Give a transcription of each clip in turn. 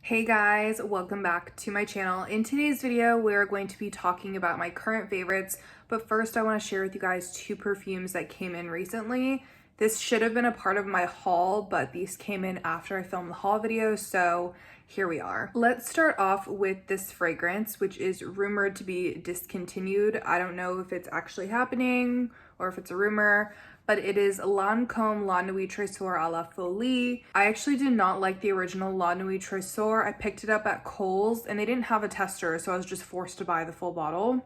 Hey guys, welcome back to my channel. In today's video, we're going to be talking about my current favorites, but first I want to share with you guys two perfumes that came in recently. This should have been a part of my haul, but these came in after I filmed the haul video, so here we are. Let's start off with this fragrance, which is rumored to be discontinued. I don't know if it's actually happening or if it's a rumor, but it is Lancôme La Nuit Trésor à la Folie. I actually did not like the original La Nuit Trésor. I picked it up at Kohl's and they didn't have a tester, so I was just forced to buy the full bottle.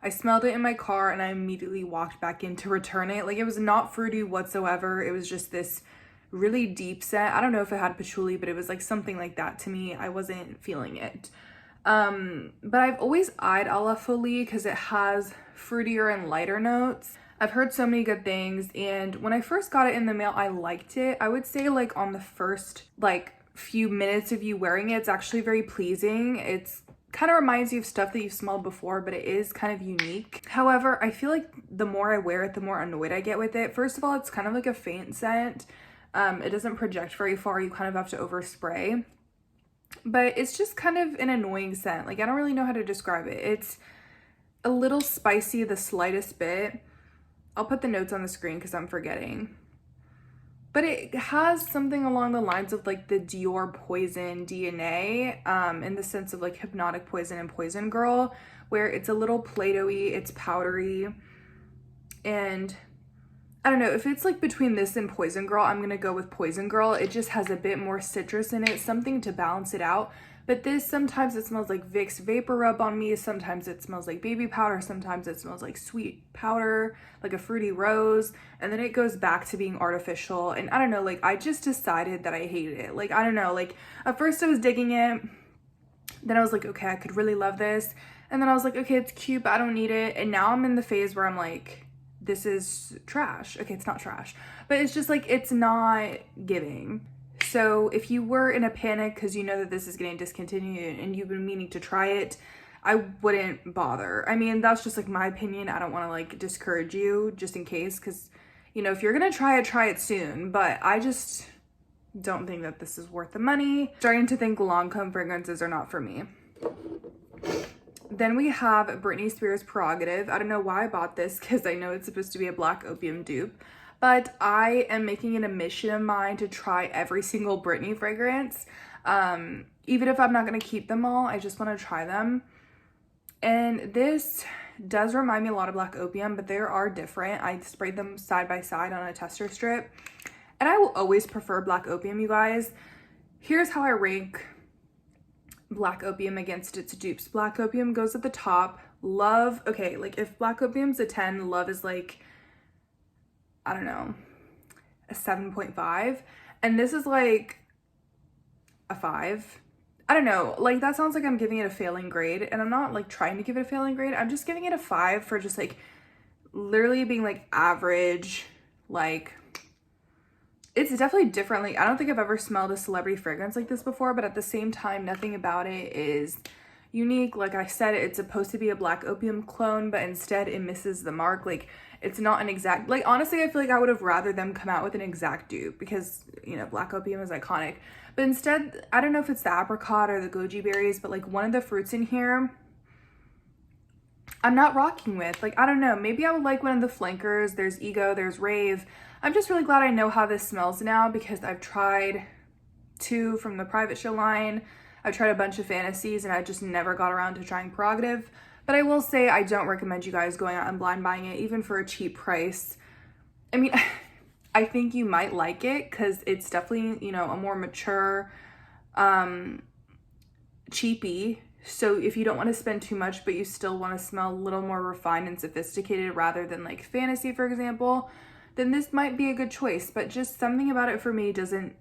I smelled it in my car and I immediately walked back in to return it. Like, it was not fruity whatsoever. It was just this really deep scent. I don't know if it had patchouli, but it was like something like that to me. I wasn't feeling it. But I've always eyed à la Folie because it has fruitier and lighter notes. I've heard so many good things, and when I first got it in the mail, I liked it. I would say like on the first few minutes of you wearing it, it's actually very pleasing. It's kind of reminds you of stuff that you've smelled before, but it is kind of unique. However, I feel like the more I wear it, the more annoyed I get with it. First of all, it's kind of like a faint scent. It doesn't project very far. You kind of have to overspray, but it's just kind of an annoying scent. Like, I don't really know how to describe it. It's a little spicy, the slightest bit. I'll put the notes on the screen because I'm forgetting. But it has something along the lines of like the Dior Poison DNA, in the sense of like Hypnotic Poison and Poison Girl, where it's a little Play-Doh-y, it's powdery. And I don't know, if it's like between this and Poison Girl, I'm gonna go with Poison Girl. It just has a bit more citrus in it, something to balance it out. But this, sometimes it smells like Vicks Vapor Rub on me, sometimes it smells like baby powder, sometimes it smells like sweet powder, like a fruity rose, and then it goes back to being artificial. And I don't know, like, I just decided that I hated it. Like, I don't know, like, at first I was digging it, then I was like, okay, I could really love this, and then I was like, okay, it's cute, but I don't need it. And now I'm in the phase where I'm like, this is trash. Okay, it's not trash, but it's just like, it's not giving. So if you were in a panic because you know that this is getting discontinued and you've been meaning to try it, I wouldn't bother. I mean, that's just like my opinion. I don't want to like discourage you just in case, because, you know, if you're gonna try it soon. But I just don't think that this is worth the money. Starting to think Lancôme fragrances are not for me. Then we have Britney Spears Prerogative. I don't know why I bought this because I know it's supposed to be a Black Opium dupe, but I am making it a mission of mine to try every single Britney fragrance. Even if I'm not going to keep them all, I just want to try them. And this does remind me a lot of Black Opium, but they are different. I sprayed them side by side on a tester strip. And I will always prefer Black Opium, you guys. Here's how I rank Black Opium against its dupes. Black Opium goes at the top. Love, okay, like if Black Opium's a 10, Love is like, I don't know, a 7.5. And this is like a 5. I don't know, like that sounds like I'm giving it a failing grade, and I'm not like trying to give it a failing grade. I'm just giving it a 5 for just like literally being like average. Like, it's definitely differently. I don't think I've ever smelled a celebrity fragrance like this before, but at the same time, nothing about it is unique. Like I said, it's supposed to be a Black Opium clone, but instead it misses the mark. Like, it's not an exact, like, honestly, I feel like I would have rather them come out with an exact dupe because, you know, Black Opium is iconic. But instead, I don't know if it's the apricot or the goji berries, but like one of the fruits in here, I'm not rocking with. Like, I don't know, maybe I would like one of the flankers. There's Ego, there's Rave. I'm just really glad I know how this smells now because I've tried 2 from the Private Show line. I've tried a bunch of fantasies and I just never got around to trying Prerogative. But I will say I don't recommend you guys going out and blind buying it, even for a cheap price. I mean, I think you might like it because it's definitely, you know, a more mature, cheapy. So if you don't want to spend too much, but you still want to smell a little more refined and sophisticated rather than like Fantasy, for example, then this might be a good choice. But just something about it for me doesn't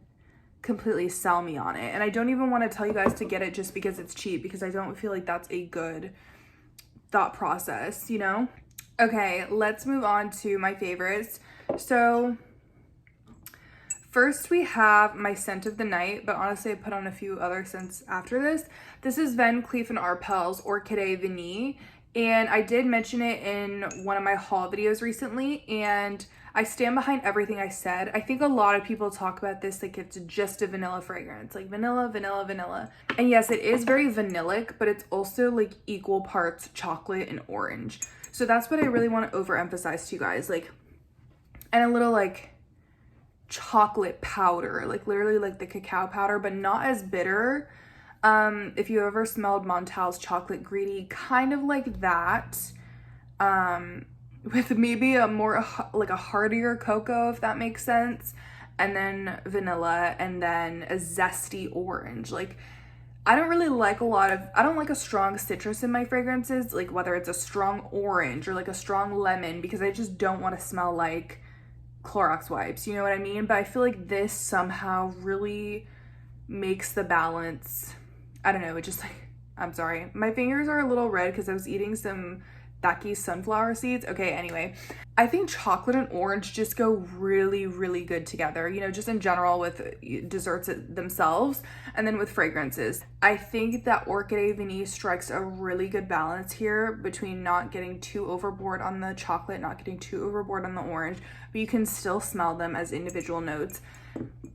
completely sell me on it. And I don't even want to tell you guys to get it just because it's cheap, because I don't feel like that's a good thought process, you know? Okay, let's move on to my favorites. So first we have my scent of the night, but honestly I put on a few other scents after this. This is Cleef Arpels Orchidee Vanille, and I did mention it in one of my haul videos recently, and I stand behind everything I said. I think a lot of people talk about this like it's just a vanilla fragrance, like vanilla, vanilla, vanilla. And yes, it is very vanillic, but it's also like equal parts chocolate and orange. So that's what I really want to overemphasize to you guys, like, and a little like chocolate powder, like literally like the cacao powder, but not as bitter. If you ever smelled Montal's Chocolate Greedy, kind of like that, with maybe a more like a heartier cocoa, if that makes sense, and then vanilla, and then a zesty orange. Like, I don't really like I don't like a strong citrus in my fragrances, like whether it's a strong orange or like a strong lemon, because I just don't want to smell like Clorox wipes, you know what I mean? But I feel like this somehow really makes the balance. I don't know, it just like, I'm sorry, my fingers are a little red because I was eating some Becky's sunflower seeds. Okay, anyway, I think chocolate and orange just go really, really good together, you know, just in general with desserts themselves and then with fragrances. I think that Orchidée Vanille strikes a really good balance here between not getting too overboard on the chocolate, not getting too overboard on the orange, but you can still smell them as individual notes.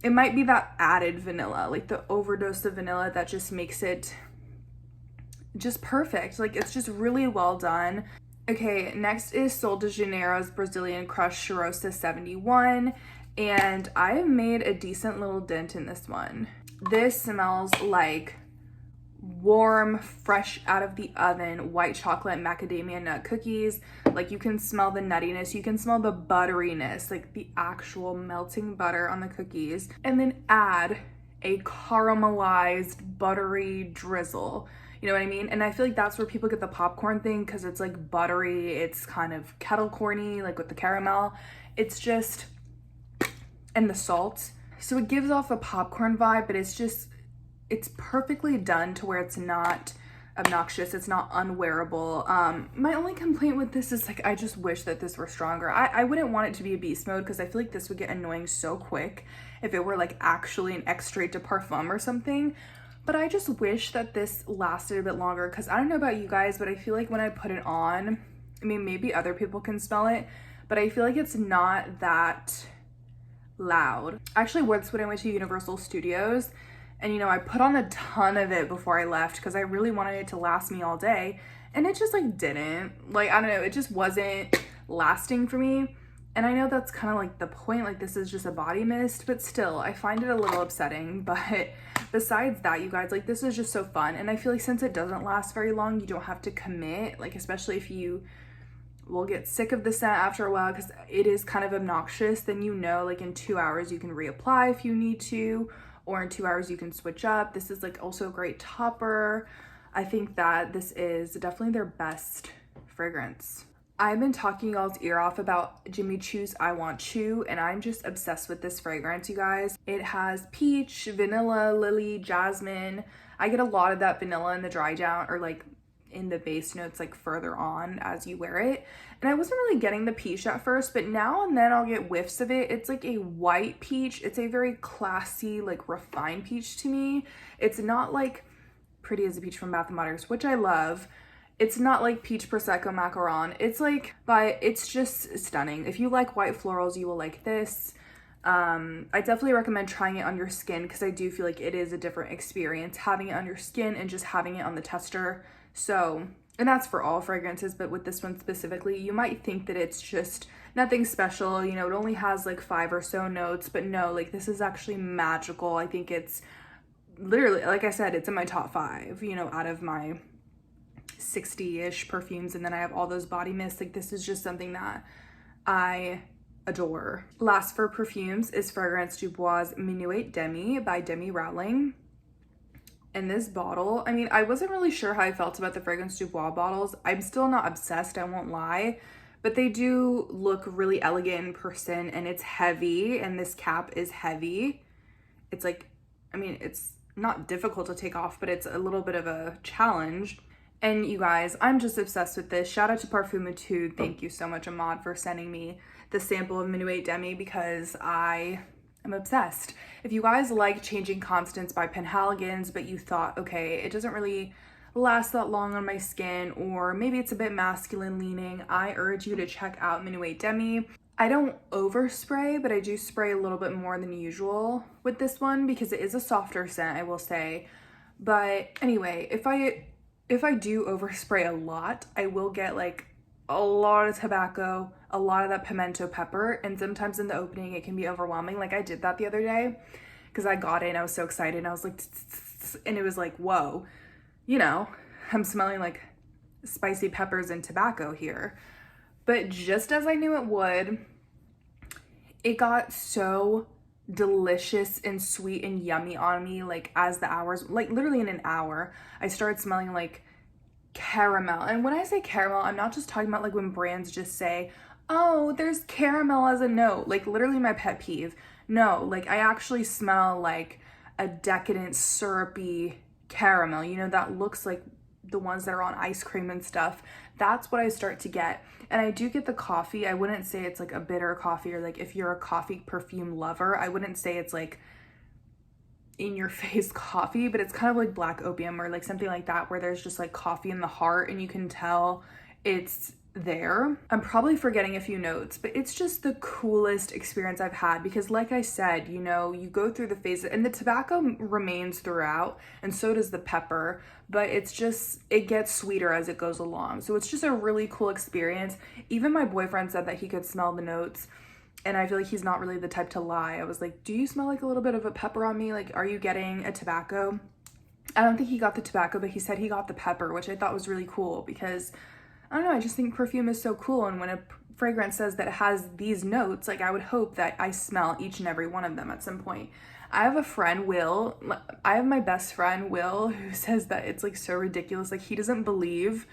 It might be that added vanilla, like the overdose of vanilla, that just makes it just perfect. Like, it's just really well done. Okay, next is Sol de Janeiro's Brazilian Crush Cheirosa 71, and I have made a decent little dent in this one. This smells like warm, fresh out of the oven white chocolate macadamia nut cookies. Like, you can smell the nuttiness, you can smell the butteriness, like the actual melting butter on the cookies, and then add a caramelized buttery drizzle. You know what I mean? And I feel like that's where people get the popcorn thing, because it's like buttery, it's kind of kettle corny, like with the caramel. It's just, and the salt. So it gives off a popcorn vibe, but it's just, it's perfectly done to where it's not obnoxious, it's not unwearable. My only complaint with this is like, I just wish that this were stronger. I wouldn't want it to be a beast mode, because I feel like this would get annoying so quick if it were like actually an extrait de parfum or something. But I just wish that this lasted a bit longer, because I don't know about you guys, but I feel like when I put it on, I mean, maybe other people can smell it, but I feel like it's not that loud. I actually wore this when I went to Universal Studios, and you know, I put on a ton of it before I left because I really wanted it to last me all day, and it just like didn't. Like, I don't know, it just wasn't lasting for me. And I know that's kind of like the point, like this is just a body mist, but still, I find it a little upsetting. But besides that, you guys, like, this is just so fun. And I feel like since it doesn't last very long, you don't have to commit, like, especially if you will get sick of the scent after a while, because it is kind of obnoxious, then you know, like in 2 hours you can reapply if you need to, or in 2 hours you can switch up. This is like also a great topper. I think that this is definitely their best fragrance. I've been talking y'all's ear off about Jimmy Choo's I Want Choo, and I'm just obsessed with this fragrance, you guys. It has peach, vanilla, lily, jasmine. I get a lot of that vanilla in the dry down, or like in the base notes, like further on as you wear it. And I wasn't really getting the peach at first, but now and then I'll get whiffs of it. It's like a white peach. It's a very classy, like refined peach to me. It's not like Pretty as a Peach from Bath & Body Works, which I love. It's not like peach prosecco macaron. It's like, but it's just stunning. If you like white florals, you will like this. I definitely recommend trying it on your skin, because I do feel like it is a different experience having it on your skin and just having it on the tester. So, and that's for all fragrances, but with this one specifically, you might think that it's just nothing special. You know, it only has like 5 or so notes, but no, like this is actually magical. I think it's literally, like I said, it's in my top 5, you know, out of my 60-ish perfumes, and then I have all those body mists. Like, this is just something that I adore. Last for perfumes is Fragrance du Bois' Minuet Demi by Demi Rawling. And this bottle, I mean, I wasn't really sure how I felt about the Fragrance du Bois bottles. I'm still not obsessed, I won't lie, but they do look really elegant in person, and it's heavy, and this cap is heavy. It's like, I mean, it's not difficult to take off, but it's a little bit of a challenge. And you guys, I'm just obsessed with this. Shout out to Parfumitude. Thank you so much, Ahmad, for sending me the sample of Minuet Demi, because I am obsessed. If you guys like Changing Constants by Penhaligon's, but you thought, okay, it doesn't really last that long on my skin, or maybe it's a bit masculine leaning, I urge you to check out Minuet Demi. I don't overspray, but I do spray a little bit more than usual with this one because it is a softer scent, I will say. But anyway, if I do overspray a lot, I will get like a lot of tobacco, a lot of that pimento pepper, and sometimes in the opening it can be overwhelming. Like I did that the other day because I got it and I was so excited and I was like, and it was like, whoa, you know, I'm smelling like spicy peppers and tobacco here. But just as I knew it would, it got so delicious and sweet and yummy on me. Like as the hours, like literally in an hour, I started smelling like caramel. And when I say caramel, I'm not just talking about like when brands just say, oh, there's caramel as a note, like literally my pet peeve. No, like I actually smell like a decadent syrupy caramel, you know, that looks like the ones that are on ice cream and stuff. That's what I start to get. And I do get the coffee. I wouldn't say it's like a bitter coffee, or like if you're a coffee perfume lover, I wouldn't say it's like in your face coffee, but it's kind of like black opium or like something like that, where there's just like coffee in the heart and you can tell it's there. I'm probably forgetting a few notes, but it's just the coolest experience I've had because like I said, you know, you go through the phases and the tobacco remains throughout and so does the pepper, but it's just, it gets sweeter as it goes along. So it's just a really cool experience. Even my boyfriend said that he could smell the notes, and I feel like he's not really the type to lie. I was like, do you smell like a little bit of a pepper on me? Like, are you getting a tobacco? I don't think he got the tobacco, but he said he got the pepper, which I thought was really cool because I don't know, I just think perfume is so cool. And when a fragrance says that it has these notes, like I would hope that I smell each and every one of them at some point. I have a friend, Will, I have my best friend, Will, who says that it's like so ridiculous. Like he doesn't believe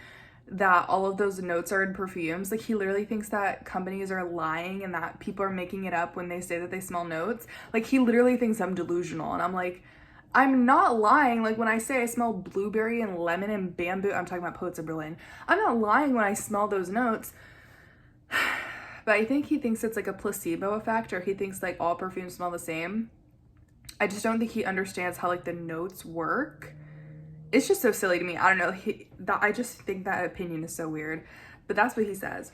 that all of those notes are in perfumes. Like he literally thinks that companies are lying and that people are making it up when they say that they smell notes. Like he literally thinks I'm delusional. And I'm like, I'm not lying. Like when I say I smell blueberry and lemon and bamboo, I'm talking about Poets of Berlin. I'm not lying when I smell those notes. But I think he thinks it's like a placebo effect, or he thinks like all perfumes smell the same. I just don't think he understands how like the notes work. It's just so silly to me. I don't know. I just think that opinion is so weird, but that's what he says.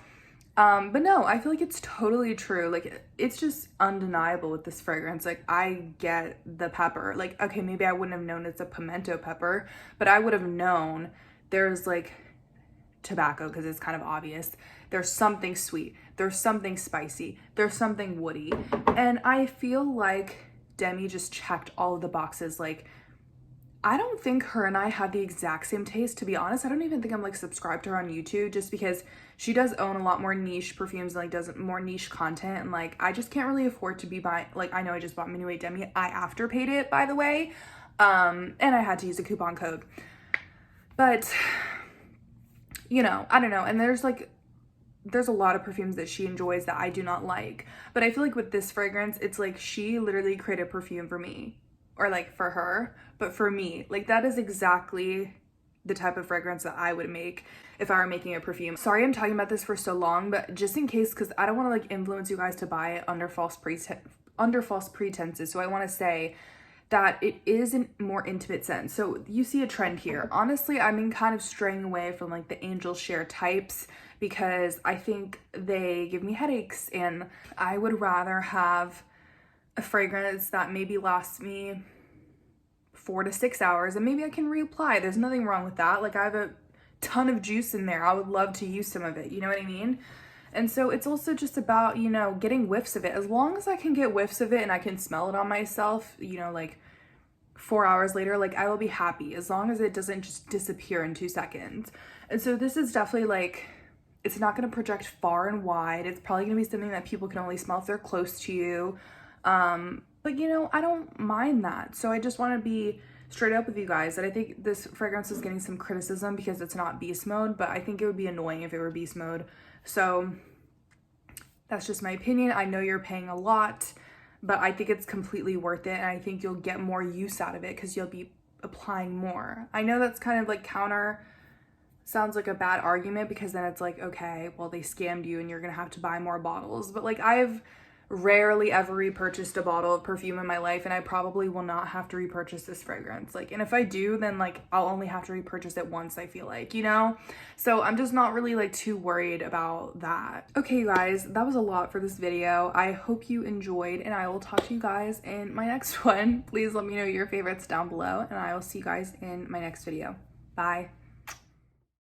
But no, I feel like it's totally true. Like it's just undeniable with this fragrance. Like I get the pepper. Like, okay, maybe I wouldn't have known it's a pimento pepper, but I would have known there's like tobacco because it's kind of obvious. There's something sweet. There's something spicy. There's something woody. And I feel like Demi just checked all of the boxes. Like, I don't think her and I have the exact same taste, to be honest. I don't even think I'm like subscribed to her on YouTube, just because she does own a lot more niche perfumes and like does more niche content, and like I just can't really afford to be buying. Like I know I just bought Minuet Demi. I afterpaid it, by the way, and I had to use a coupon code. But you know, I don't know. And there's a lot of perfumes that she enjoys that I do not like. But I feel like with this fragrance, it's like she literally created perfume for me, or like for her, but for me, like that is exactly the type of fragrance that I would make if I were making a perfume. Sorry I'm talking about this for so long, but just in case, because I don't want to like influence you guys to buy it under false pretenses. So I want to say that it is a more intimate scent. So you see a trend here. Honestly, I've been kind of straying away from like the angel share types because I think they give me headaches, and I would rather have a fragrance that maybe lasts me 4 to 6 hours, and maybe I can reapply. There's nothing wrong with that. Like I have a ton of juice in there. I would love to use some of it. You know what I mean? And so it's also just about, you know, getting whiffs of it. As long as I can get whiffs of it and I can smell it on myself, you know, like 4 hours later, like I will be happy, as long as it doesn't just disappear in 2 seconds. And so this is definitely like, it's not going to project far and wide. It's probably going to be something that people can only smell if they're close to you. But you know, I don't mind that. So I just want to be straight up with you guys that I think this fragrance is getting some criticism because it's not beast mode, but I think it would be annoying if it were beast mode. So that's just my opinion. I know you're paying a lot, but I think it's completely worth it. And I think you'll get more use out of it because you'll be applying more. I know that's kind of like sounds like a bad argument, because then it's like, okay, well, they scammed you and you're going to have to buy more bottles. But like I've rarely ever repurchased a bottle of perfume in my life, and I probably will not have to repurchase this fragrance. Like, and if I do, then like I'll only have to repurchase it once, I feel like, you know? So I'm just not really like too worried about that. Okay, you guys, that was a lot for this video. I hope you enjoyed, and I will talk to you guys in my next one. Please let me know your favorites down below, and I will see you guys in my next video. Bye.